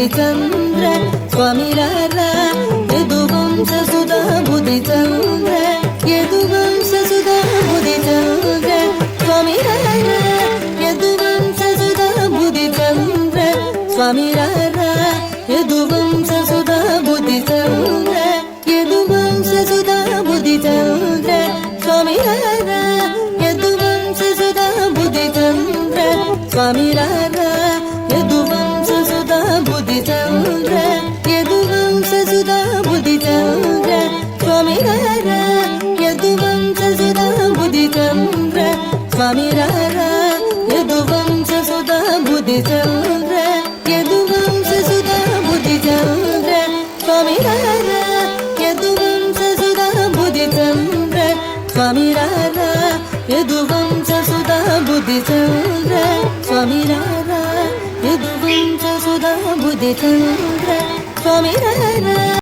ಬುದ್ಧಿ ಚಂದ್ರ ಸ್ವಾಮಿ ರಾರ ಯದುವಂಶ ಸುಧಾ ಬುದ್ಧಿ ಚಂದ್ರ ಯದುವಂಶ ಸುಧಾ ಬುದ್ಧಿ ಚಂದ್ರ ಸ್ವಾಮಿ ರಾರ ಯದುವಂಶ ಸುಧಾ ಬುದ್ಧಿ ಚಂದ್ರ ಸ್ವಾಮಿ ರಾರ ಯದುವಂಶ ಸುಧಾ ಬುದ್ಧಿ ಚಂದ್ರ ಯದುವಂಶ ಸುಧಾ ಬುದ್ಧಿ ಚಂದ್ರ ಸ್ವಾಮಿ ರಾರ ಯದುವಂಶ ಸುಧಾ ಬುದ್ಧಿ ಚಂದ್ರ ಸ್ವಾಮಿ ರಾರ ಯದುವಂಶ ಸುಧಾ ಬುದ್ಧಿ ಚಂದ್ರ ಯದುವಂಶ ಸುಧಾ ಬುದ್ಧಿ ಚಂದ್ರ ಸ್ವಾಮಿ ರಾರ ಯದುವಂಶ ಸುಧಾ ಬುದ್ಧಿ ಚಂದ್ರ ಸ್ವಾಮಿ ರಾರ ಯದುವಂಶ ಸುಧಾ ಬುದ್ಧಿ ಚಂದ್ರ ಯದುವಂಶ ಸುಧಾ ಬುದ್ಧಿ ಚಂದ್ರ ಸ್ವಾಮಿ ರಾರ ಯದುವಂಶ ಸುಧಾ ಬುದ್ಧಿ ಚಂದ್ರ ಸ್ವಾಮಿ ರಾರ ಯದುವಂಶ ಸುಧಾ ಬುದ್ಧಿ ಚಂದ್ರ ಸ್ವಾಮಿ ರಾರ ಯದುವಂಶ ಸುಧಾ ಬುದ್ಧಿ ಚಂದ್ರ ಸ್ವಾಮಿ ರಾರ